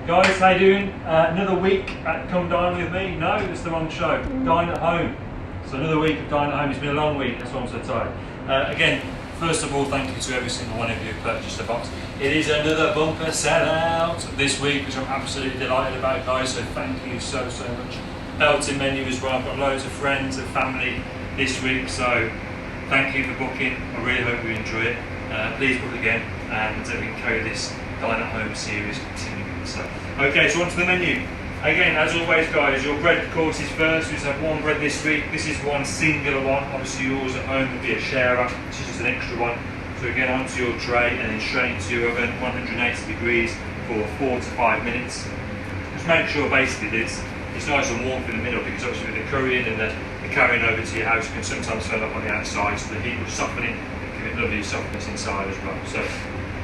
Guys, how you doing? Another week at Come Dine With Me? No, it's the wrong show. Dine at Home. So another week of Dine at Home. It's been a long week, that's why I'm so tired. Again, first of all, thank you to every single one of you who purchased a box. It is another bumper sellout this week, which I'm absolutely delighted about, guys, so thank you so much. Belting menu as well. I've got loads of friends and family this week, so thank you for booking. I really hope you enjoy it. Please book again, and we can carry this Dine at Home series continuing. So, okay, so on to the menu. Again, as always, guys, your bread course is first. We just have one bread this week. This is one singular one. Obviously, yours at home would be a sharer. This is just an extra one. So again, onto your tray and then straight into your oven, 180 degrees for 4 to 5 minutes. Just make sure basically this it's nice and warm in the middle, because obviously with the currying and the carrying over to your house, you can sometimes fill up on the outside, so the heat will soften it and give it lovely softness inside as well. So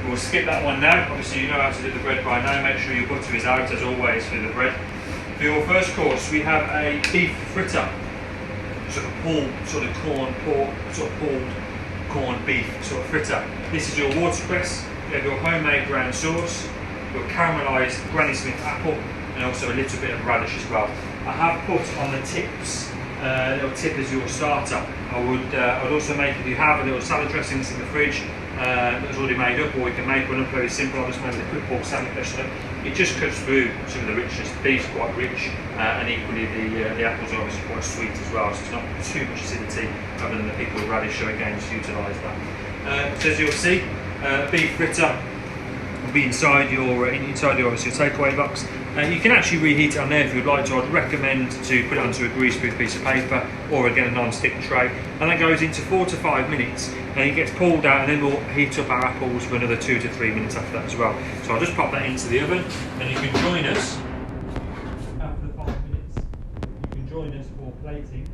we'll skip that one now. Obviously you know how to do the bread by now. Make sure your butter is out as always for the bread. For your first course, we have a beef fritter, sort of pulled corned beef sort of fritter. This is your watercress. You have your homemade brown sauce, your caramelised Granny Smith apple, and also a little bit of radish as well. I have put on the tips, a little tip as your starter. I would also make, if you have a little salad dressing that's in the fridge that's already made up, or you can make one up very simple. I just made a quick pork salad dressing. It just cuts through some of the richness. The beef's quite rich, and equally the apples are obviously quite sweet as well, so it's not too much acidity other than the pickled radish, so again just utilise that. So as you'll see, beef fritter will be inside your obviously your takeaway box. You can actually reheat it on there if you'd like to. I'd recommend to put it onto a greaseproof piece of paper, or again a non-stick tray, and that goes into 4 to 5 minutes, and it gets pulled out, and then we'll heat up our apples for another 2 to 3 minutes after that as well. So I'll just pop that into the oven, and you can join us after the 5 minutes. You can join us for plating.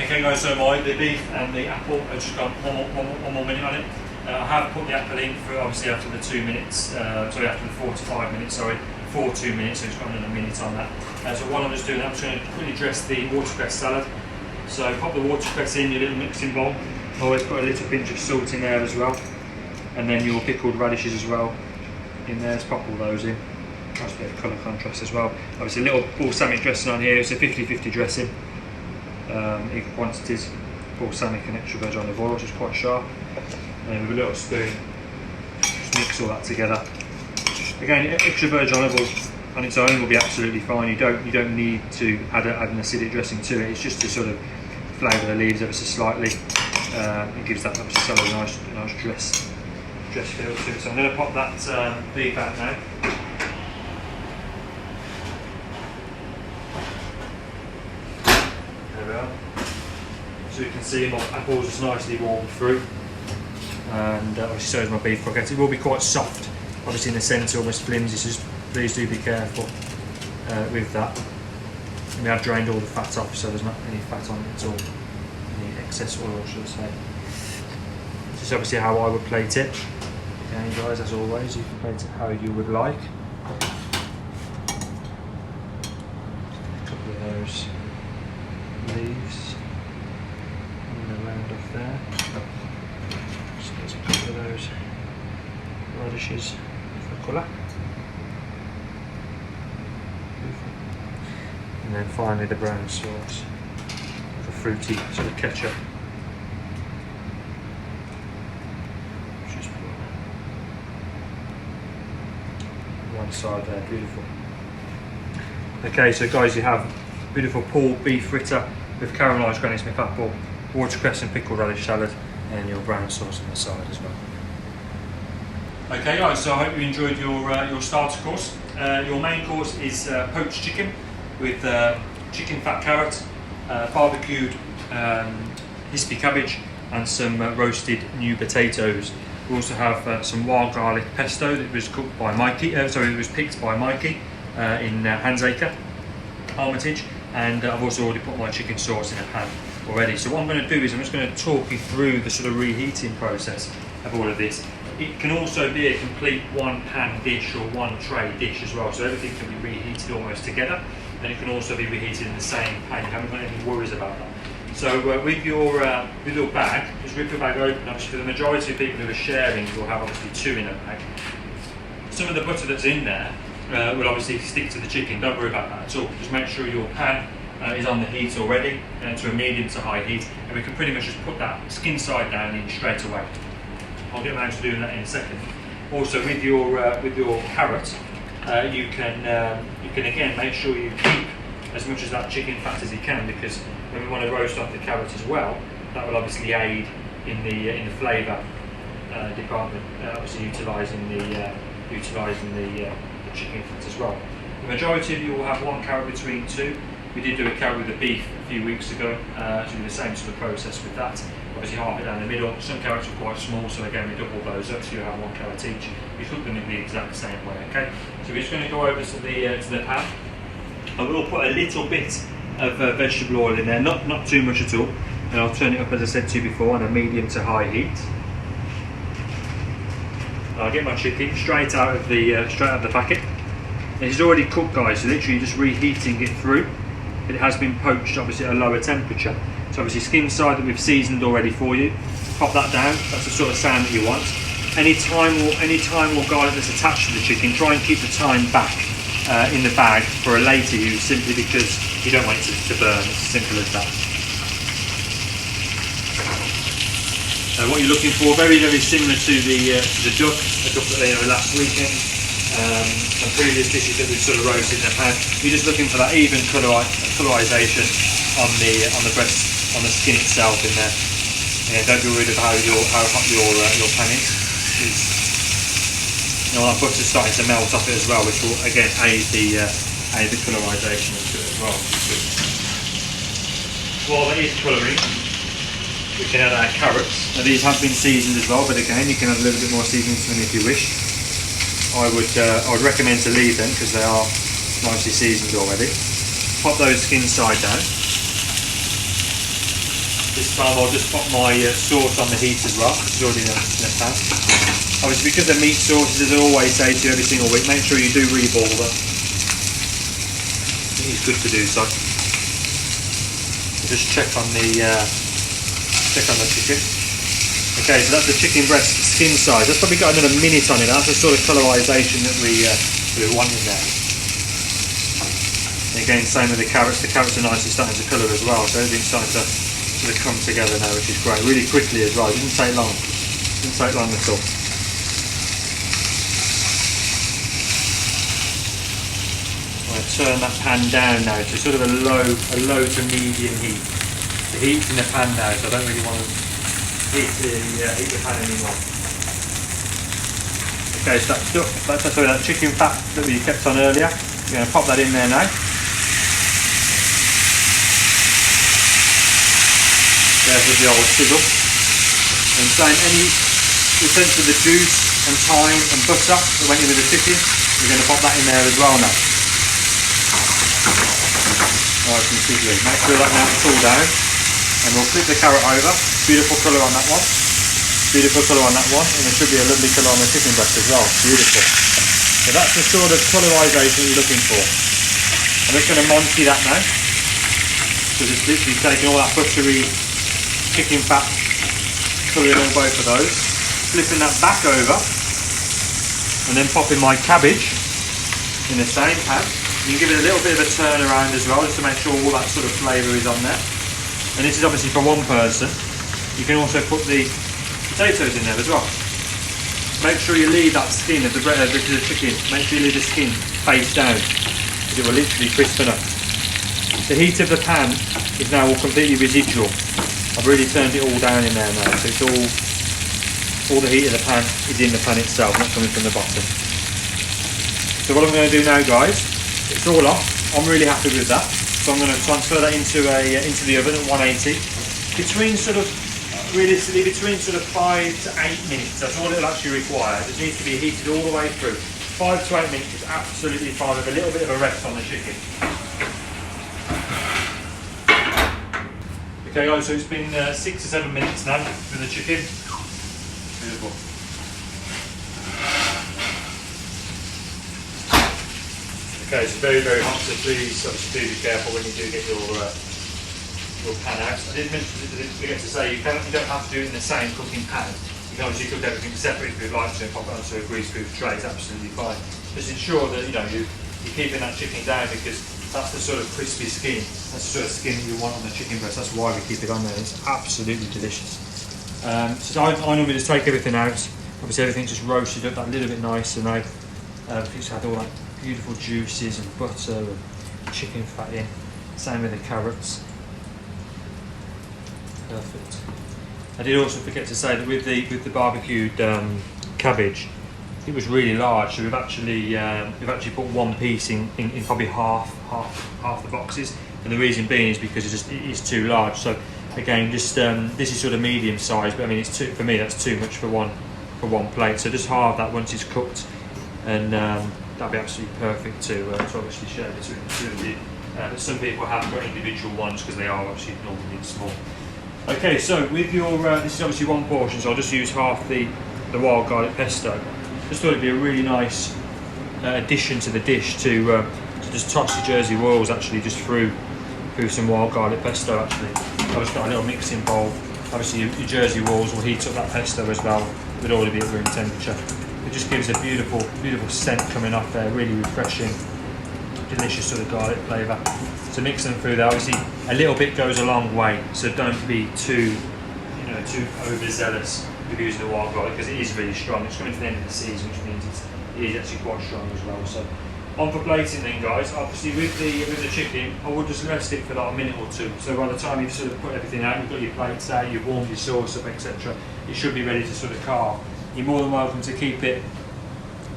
Okay guys, so the beef and the apple, I've just got one more minute on it. I have put the apple in for obviously after the 2 minutes, after the 4 to 5 minutes, for 2 minutes, so it's got another minute on that. So while I'm just doing that, I'm just going to quickly dress the watercress salad. So pop the watercress in your little mixing bowl. Always put a little pinch of salt in there as well. And then your pickled radishes as well in there, just pop all those in. Nice bit of colour contrast as well. Obviously a little balsamic dressing on here, it's a 50-50 dressing. Equal quantities, balsamic and extra virgin olive oil, which is quite sharp, and then with a little spoon just mix all that together. Again, extra virgin olive oil on its own will be absolutely fine. You don't need to add an acidic dressing to it. It's just to sort of flavour the leaves ever so slightly. It gives that obviously salad a nice dress feel to it. So I'm going to pop that beef out now. So you can see my apples just nicely warmed through, and obviously so is my beef croquette. It will be quite soft, obviously in the centre, almost flimsy, so just please do be careful with that. And we have drained all the fat off, so there's not any fat on it at all, any excess oil should I say. This is obviously how I would plate it. Again guys, as always, you can plate it how you would like. A couple of those leaves around off there. So there's a couple of those radishes for colour. And then finally the brown sauce with a fruity sort of ketchup. Just put one side there, beautiful. Okay, so guys, you have beautiful pulled beef fritter with caramelised Granny Smith apple, watercress and pickled radish salad, and your brown sauce on the side as well. Okay guys, so I hope you enjoyed your starter course. Your main course is poached chicken with chicken fat carrot, barbecued hispy cabbage, and some roasted new potatoes. We also have some wild garlic pesto that was cooked by Mikey. It was picked by Mikey in Hansacre, Armitage. And I've also already put my chicken sauce in a pan already. So what I'm going to do is I'm just going to talk you through the sort of reheating process of all of this. It can also be a complete one pan dish or one tray dish as well. So everything can be reheated almost together, and it can also be reheated in the same pan. You haven't got any worries about that. So with your bag, just rip your bag open. Obviously, for the majority of people who are sharing, will have obviously 2 in a bag. Some of the butter that's in there will obviously stick to the chicken. Don't worry about that at all. Just make sure your pan is on the heat already, to a medium to high heat, and we can pretty much just put that skin side down in straight away. I'll get around to doing that in a second. Also, with your carrot, you can again make sure you keep as much of that chicken fat as you can, because when we want to roast off the carrot as well, that will obviously aid in the flavour department, obviously utilising the chicken fat as well. The majority of you will have 1 carrot between 2. We did do a carrot with the beef a few weeks ago, so we did the same sort of process with that. Obviously half it down the middle. Some carrots are quite small, so again we double those up, so you have 1 carrot each. You cook them in the exact same way, okay? So we're just going to go over to the pan. I will put a little bit of vegetable oil in there, not too much at all, and I'll turn it up, as I said to you before, on a medium to high heat. I'll get my chicken straight out of the packet. This is already cooked, guys, so literally just reheating it through. It has been poached obviously at a lower temperature. So obviously skin side that we've seasoned already for you. Pop that down, that's the sort of sound that you want. Any thyme or garlic that's attached to the chicken, try and keep the thyme back in the bag for a later use, simply because you don't want it to burn. It's as simple as that. What you're looking for, very similar to the duck last weekend. And previous dishes that we've sort of roasted in the pan. You're just looking for that even colorization on the breast, on the skin itself in there. And don't be worried about how hot your pan is. That butter's starting to melt off it as well, which will again aid the colorization into it as well. While that is colouring, we can add our carrots. Now these have been seasoned as well, but again you can add a little bit more seasoning to them if you wish. I would recommend to leave them because they are nicely seasoned already. Pop those skin side down. This time I'll just pop my sauce on the heat as well. It's already in the pan. Obviously, because they're meat sauces, as I always say to you every single week, make sure you do re-boil them. It is good to do so. Just check on the chicken. Okay, so that's the chicken breast skin size. That's probably got another minute on it. That's the sort of colorization that we want in there. And again, same with the carrots. The carrots are nicely starting to colour as well, so everything's starting to sort of come together now, which is great. Really quickly as well. It didn't take long. Didn't take long at all. I'm going to turn that pan down now to sort of a low to medium heat. The heat's in the pan now, so I don't really want to heat the pan anymore. Okay, so that chicken fat that we kept on earlier, we're going to pop that in there now. There's the old sizzle. And same, any essentially the juice and thyme and butter that went in with the chicken, we're going to pop that in there as well now. Nice and sizzling. Make sure that now it's all down. And we'll flip the carrot over. Beautiful colour on that one. Beautiful colour on that one. And there should be a lovely colour on the chicken breast as well. Beautiful. So that's the sort of colorization you're looking for. I'm just going to Monty that now. Because it's literally taking all that buttery chicken fat, colouring on both of those. Flipping that back over. And then popping my cabbage in the same pan. You can give it a little bit of a turn around as well, just to make sure all that sort of flavour is on there. And this is obviously for one person. You can also put the potatoes in there as well. Make sure you leave that skin of the chicken. Make sure you leave the skin face down, because it will literally crispen up. The heat of the pan is now all completely residual. I've really turned it all down in there now, so it's all the heat of the pan is in the pan itself, not coming from the bottom. So what I'm going to do now, guys, it's all off. I'm really happy with that. So I'm going to transfer that into the oven at 180. Realistically between sort of 5 to 8 minutes. That's all it'll actually require. It needs to be heated all the way through. 5 to 8 minutes is absolutely fine with a little bit of a rest on the chicken. Okay guys, so it's been 6 to 7 minutes now with the chicken. Beautiful. Okay, it's very hot, so please obviously do be careful when you do get your pan out. I didn't forget to say you don't have to do it in the same cooking pan. You can obviously cook everything separately if you'd like to and pop it onto a grease-proof tray. It's absolutely fine. Just ensure that you're keeping that chicken down, because that's the sort of crispy skin. That's the sort of skin that you want on the chicken breast. That's why we keep it on there. It's absolutely delicious. So I normally just take everything out. Obviously everything's just roasted up that little bit nicer now. It's had all that beautiful juices and butter and chicken fat in. Same with the carrots. Perfect. I did also forget to say that with the barbecued cabbage, it was really large. So we've actually put one piece in probably half the boxes, and the reason being is because it is too large. So again, just this is sort of medium size, but I mean for me that's too much for one plate. So just halve that once it's cooked, and that'll be absolutely perfect to obviously share between the two of you. But some people have got individual ones because they are obviously normally small. Okay, so with your this is obviously one portion, so I'll just use half the wild garlic pesto. Just thought it'd be a really nice addition to the dish to just toss your Jersey Royals actually just through some wild garlic pesto actually. I've just got a little mixing bowl. Obviously your Jersey Royals will heat up that pesto as well. It would already be at room temperature. It just gives a beautiful scent coming off there, really refreshing, delicious sort of garlic flavour. So mix them through there. Obviously a little bit goes a long way, so don't be too overzealous with using the wild garlic, because it is really strong. It's coming to the end of the season, which means it is actually quite strong as well. So on for plating then, guys. Obviously with the chicken, I would just rest it for like a minute or two. So by the time you've sort of put everything out, you've got your plates out, you've warmed your sauce up, etc., it should be ready to sort of carve. You're more than welcome to keep it,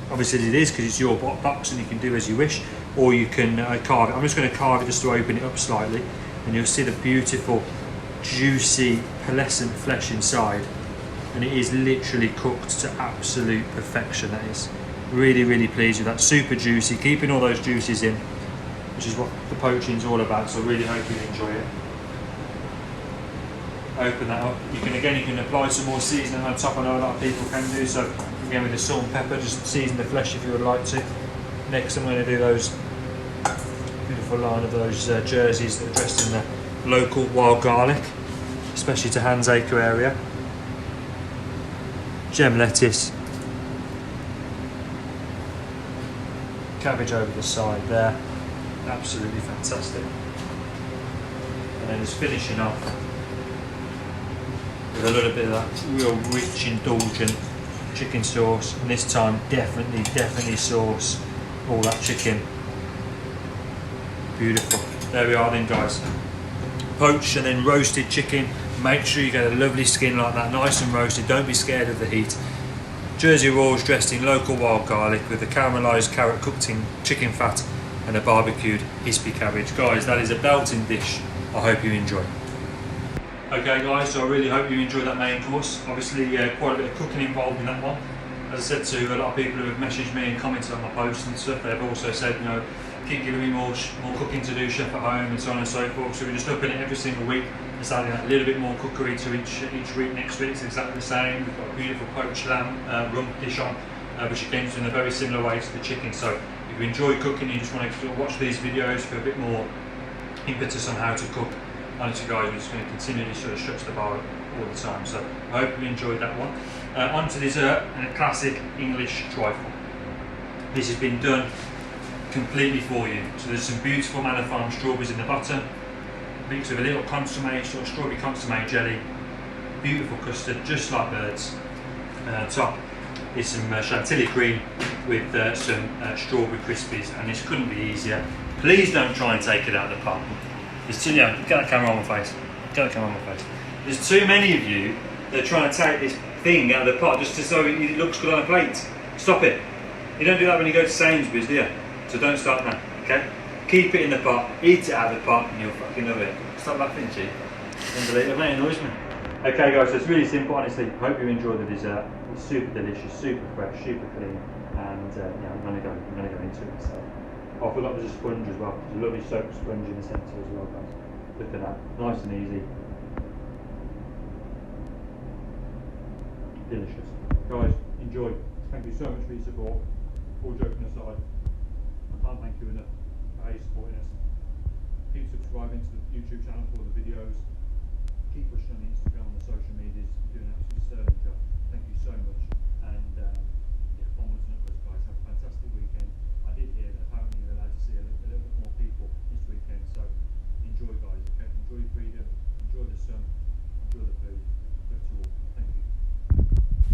obviously as it is, because it's your box and you can do as you wish, or you can carve it. I'm just going to carve it just to open it up slightly, and you'll see the beautiful, juicy, pearlescent flesh inside. And it is literally cooked to absolute perfection. That is really pleased with that. Super juicy, keeping all those juices in, which is what the poaching is all about. So I really hope you enjoy it. Open that up. You can apply some more seasoning on top. I know a lot of people can do so. Again with the salt and pepper, just season the flesh if you would like to. Next I'm going to do those beautiful line of those jerseys that are dressed in the local wild garlic, especially to Handsacre area. Gem lettuce, cabbage over the side there, absolutely fantastic. And then just finishing off with a little bit of that real rich, indulgent chicken sauce, and this time definitely sauce all that chicken. Beautiful. There we are then, guys. Poached and then roasted chicken. Make sure you get a lovely skin like that, nice and roasted. Don't be scared of the heat. Jersey Royals dressed in local wild garlic with the caramelised carrot cooked in chicken fat and a barbecued hispy cabbage. Guys, that is a belting dish. I hope you enjoy. Okay guys, so I really hope you enjoyed that main course. Obviously quite a bit of cooking involved in that one. As I said to a lot of people who have messaged me and commented on my posts and stuff, they've also said, keep giving me more cooking to do, chef at home and so on and so forth. So we're just upping it every single week. Just adding a little bit more cookery to each week. Next week it's exactly the same. We've got a beautiful poached lamb rump dish on, which again is in a very similar way to the chicken. So if you enjoy cooking, you just want to watch these videos for a bit more impetus on how to cook. Honestly guys, we're just going to continually sort of stretch the bar all the time. So I hope you enjoyed that one. On to dessert, and a classic English trifle. This has been done completely for you. So there's some beautiful Manor Farm strawberries in the bottom, mixed with a little consommé, sort of strawberry consommé jelly, beautiful custard, just like birds. Top is some chantilly cream with some strawberry crispies, and this couldn't be easier. Please don't try and take it out of the pot. There's too, get that camera on my face. Get that camera on my face. There's too many of you that are trying to take this thing out of the pot just so it looks good on a plate. Stop it. You don't do that when you go to Sainsbury's, do you? So don't start now, okay? Keep it in the pot, eat it out of the pot, and you'll fucking love it. Stop laughing, G. Unbelievable, mate, it annoys me. Okay guys, so it's really simple, honestly. Hope you enjoy the dessert. It's super delicious, super fresh, super clean, and yeah, I'm gonna go into it. So I forgot there's a sponge as well. There's a lovely soap sponge in the centre as well, guys. Look at that, nice and easy. Delicious. Guys, enjoy. Thank you so much for your support. All joking aside, I can't thank you enough for how you're supporting us. Keep subscribing to the YouTube channel for all the videos.